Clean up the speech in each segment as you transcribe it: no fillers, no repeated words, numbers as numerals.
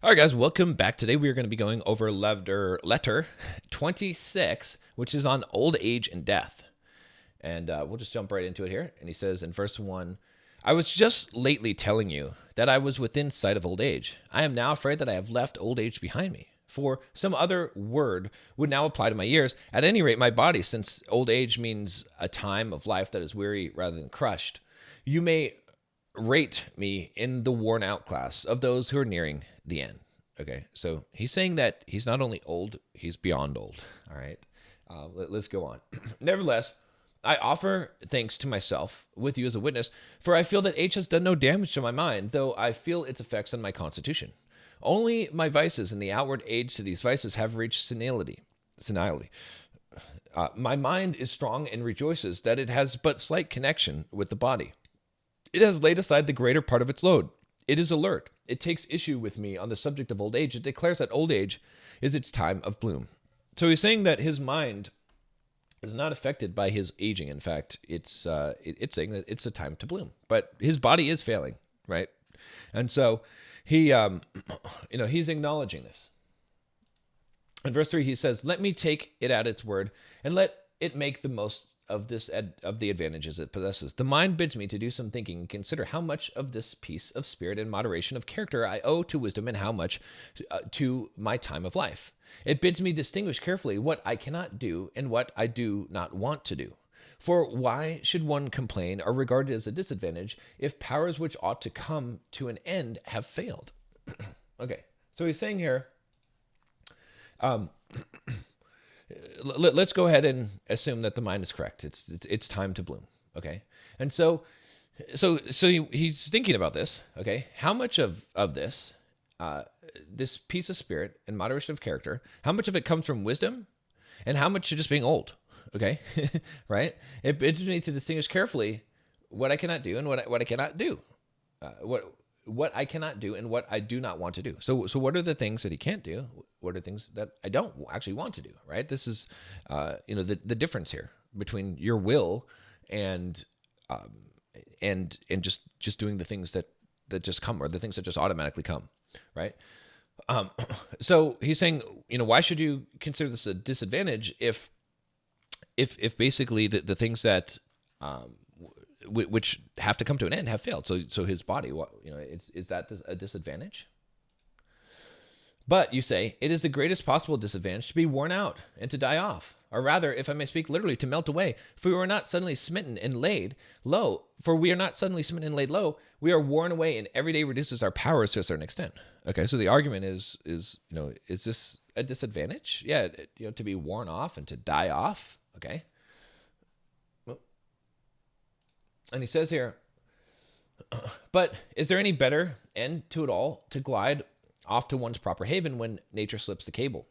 All right, guys, welcome back. Today we are going to be going over letter 26, which is on old age and death. And we'll just jump right into it here. And he says in verse 1, I was just lately telling you that I was within sight of old age. I am now afraid that I have left old age behind me. For some other word would now apply to my years, at any rate my body, since old age means a time of life that is weary rather than crushed. You may rate me in the worn out class of those who are nearing the end. Okay, so he's saying that he's not only old, he's beyond old. All right, let's go on. Nevertheless, I offer thanks to myself with you as a witness, for I feel that age has done no damage to my mind, though I feel its effects on my constitution. Only my vices and the outward aids to these vices have reached senility. My mind is strong and rejoices that it has but slight connection with the body. It has laid aside the greater part of its load. It is alert. It takes issue with me on the subject of old age. It declares that old age is its time of bloom. So he's saying that his mind is not affected by his aging. In fact, it's saying that it's a time to bloom. But his body is failing, right? And so he, he's acknowledging this. In verse 3, he says, "Let me take it at its word, and let it make the most of the advantages it possesses. The mind bids me to do some thinking and consider how much of this peace of spirit and moderation of character I owe to wisdom and how much to my time of life. It bids me distinguish carefully what I cannot do and what I do not want to do. For why should one complain or regard it as a disadvantage if powers which ought to come to an end have failed?" Okay, so he's saying here, let's go ahead and assume that the mind is correct. It's time to bloom. Okay, and so he's thinking about this. Okay, how much of this this peace of spirit and moderation of character, how much of it comes from wisdom, and how much just being old? Okay, right? It needs to distinguish carefully what I cannot do and what I cannot do. What I cannot do and what I do not want to do. So what are the things that he can't do? What are things that I don't actually want to do? Right. This is, the difference here between your will and just doing the things that just come, or the things that just automatically come. Right. So he's saying, why should you consider this a disadvantage if basically the things that, which have to come to an end have failed. So his body, is that a disadvantage? But you say, it is the greatest possible disadvantage to be worn out and to die off. Or rather, if I may speak literally, to melt away. For we are not suddenly smitten and laid low. We are worn away, and every day reduces our powers to a certain extent. Okay, so the argument is this a disadvantage? Yeah, to be worn off and to die off. Okay. And he says here, but is there any better end to it all to glide off to one's proper haven when nature slips the cable?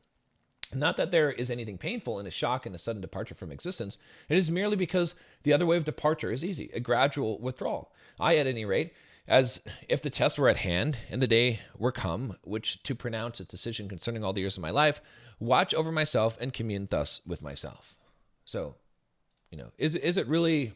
Not that there is anything painful in a shock and a sudden departure from existence. It is merely because the other way of departure is easy, a gradual withdrawal. I, at any rate, as if the test were at hand and the day were come, which to pronounce its decision concerning all the years of my life, watch over myself and commune thus with myself. So, is it really...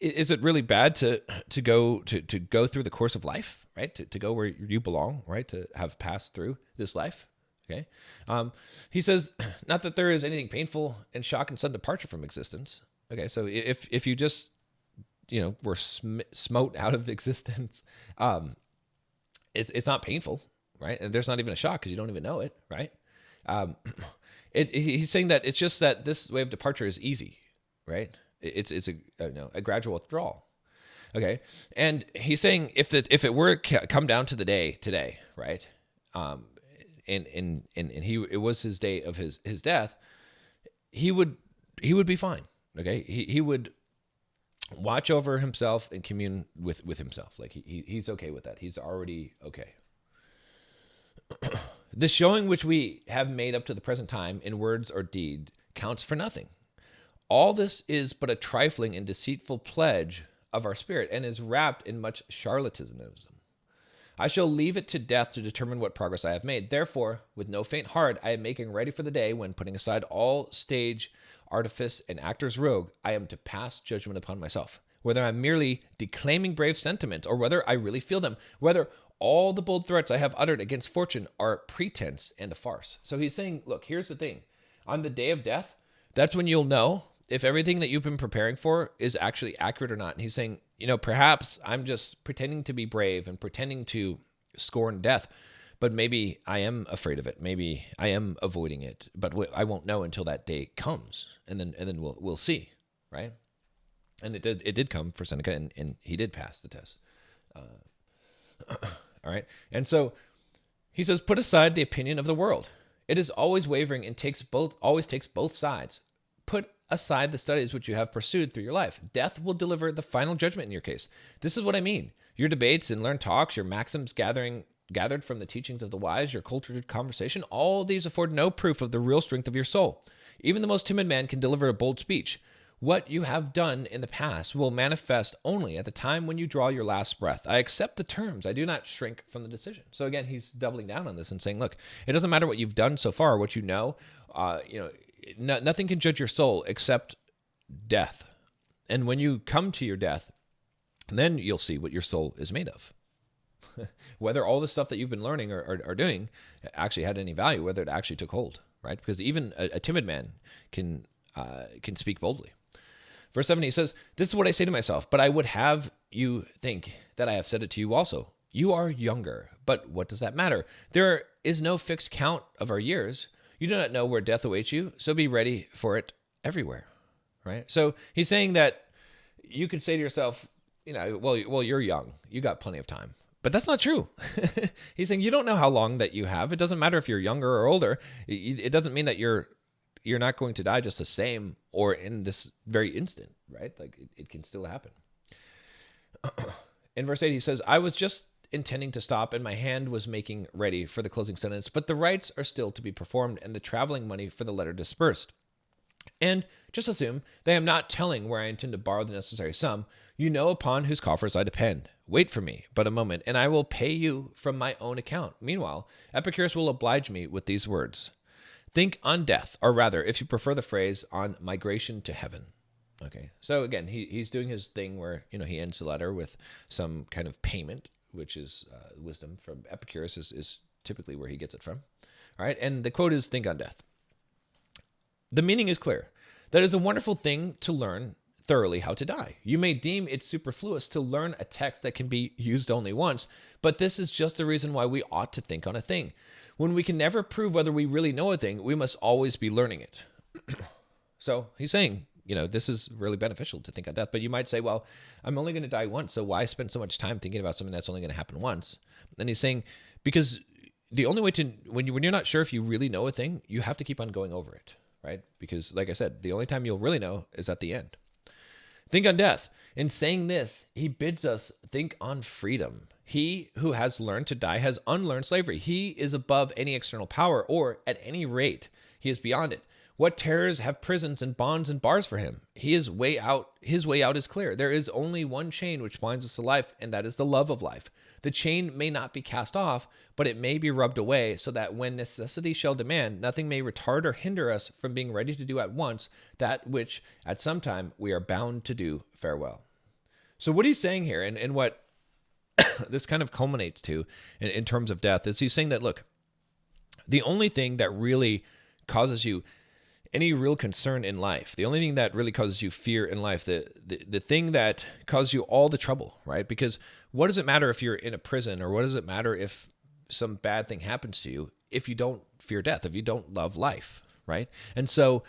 is it really bad to go through the course of life, right? To go where you belong, right? To have passed through this life. Okay. He says, not that there is anything painful and shock and sudden departure from existence. Okay. So if you just, were smote out of existence, it's not painful, right? And there's not even a shock because you don't even know it, right? He's saying that it's just that this way of departure is easy. Right, it's a gradual withdrawal. Okay, and he's saying if it were come down to the day today, right, and it was his day of his death, he would be fine. Okay, he would watch over himself and commune with himself. Like he's okay with that. He's already okay. The showing which we have made up to the present time in words or deed counts for nothing. All this is but a trifling and deceitful pledge of our spirit, and is wrapped in much charlatanism. I shall leave it to death to determine what progress I have made. Therefore, with no faint heart, I am making ready for the day when, putting aside all stage artifice and actor's rogue, I am to pass judgment upon myself. whether I'm merely declaiming brave sentiments, or whether I really feel them, whether all the bold threats I have uttered against fortune are pretense and a farce. So he's saying, look, here's the thing. On the day of death, that's when you'll know if everything that you've been preparing for is actually accurate or not. And he's saying, perhaps I'm just pretending to be brave and pretending to scorn death, but maybe I am afraid of it. Maybe I am avoiding it, but I won't know until that day comes, and then we'll see, right? And it did come for Seneca, and he did pass the test. All right. And so he says, put aside the opinion of the world. It is always wavering and always takes both sides. Put aside the studies which you have pursued through your life. Death will deliver the final judgment in your case. This is what I mean. Your debates and learned talks, your maxims gathered from the teachings of the wise, your cultured conversation, all these afford no proof of the real strength of your soul. Even the most timid man can deliver a bold speech. What you have done in the past will manifest only at the time when you draw your last breath. I accept the terms. I do not shrink from the decision. So again, he's doubling down on this and saying, look, it doesn't matter what you've done so far, what you know. Nothing can judge your soul except death. And when you come to your death, then you'll see what your soul is made of. Whether all the stuff that you've been learning or doing actually had any value, whether it actually took hold, right? Because even a timid man can speak boldly. Verse 7, he says, this is what I say to myself, but I would have you think that I have said it to you also. You are younger, but what does that matter? There is no fixed count of our years. You do not know where death awaits you, so be ready for it everywhere, right? So he's saying that you could say to yourself, well, you're young. You got plenty of time. But that's not true. He's saying you don't know how long that you have. It doesn't matter if you're younger or older. It doesn't mean that you're not going to die just the same or in this very instant, right? Like it can still happen. In verse 8, he says, I was just intending to stop and my hand was making ready for the closing sentence, but the rites are still to be performed and the traveling money for the letter dispersed. And just assume that I am not telling where I intend to borrow the necessary sum. You know upon whose coffers I depend. Wait for me but a moment, and I will pay you from my own account. Meanwhile, Epicurus will oblige me with these words. Think on death, or rather, if you prefer the phrase, on migration to heaven. Okay, so again, he's doing his thing where, he ends the letter with some kind of payment, which is wisdom from Epicurus is typically where he gets it from. All right, and the quote is, think on death. The meaning is clear. That is a wonderful thing to learn thoroughly how to die. You may deem it superfluous to learn a text that can be used only once, but this is just the reason why we ought to think on a thing. When we can never prove whether we really know a thing, we must always be learning it. So he's saying, this is really beneficial to think on death, but you might say, well, I'm only going to die once, so why spend so much time thinking about something that's only going to happen once? And he's saying, because the only way to, when you're not sure if you really know a thing, you have to keep on going over it, right? Because like I said, the only time you'll really know is at the end. Think on death. In saying this, he bids us think on freedom. He who has learned to die has unlearned slavery. He is above any external power, or at any rate, he is beyond it. What terrors have prisons and bonds and bars for him? His way out is clear. There is only one chain which binds us to life, and that is the love of life. The chain may not be cast off, but it may be rubbed away, so that when necessity shall demand, nothing may retard or hinder us from being ready to do at once that which at some time we are bound to do farewell. So what he's saying here, and what this kind of culminates to in terms of death, is he's saying that, look, the only thing that really causes you any real concern in life, the only thing that really causes you fear in life, the thing that causes you all the trouble, right? Because what does it matter if you're in a prison, or what does it matter if some bad thing happens to you if you don't fear death, if you don't love life, right? And so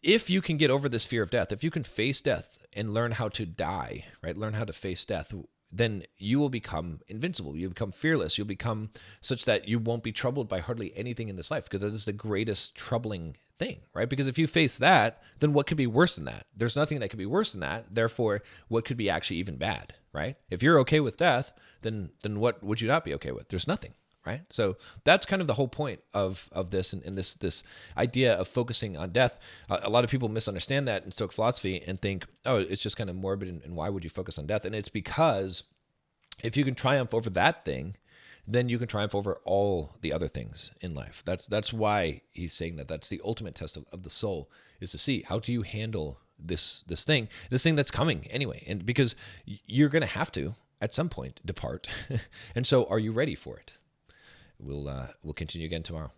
if you can get over this fear of death, if you can face death and learn how to die, right? Learn how to face death, then you will become invincible. You'll become fearless. You'll become such that you won't be troubled by hardly anything in this life, because that is the greatest troubling thing, right? Because if you face that, then what could be worse than that? There's nothing that could be worse than that. Therefore, what could be actually even bad, right? If you're okay with death, then what would you not be okay with? There's nothing, right? So that's kind of the whole point of this and this idea of focusing on death. A lot of people misunderstand that in Stoic philosophy and think, oh, it's just kind of morbid, and why would you focus on death? And it's because if you can triumph over that thing, then you can triumph over all the other things in life. That's why he's saying that that's the ultimate test of the soul, is to see how do you handle this thing that's coming anyway. And because you're going to have to at some point depart. And so are you ready for it? We'll continue again tomorrow.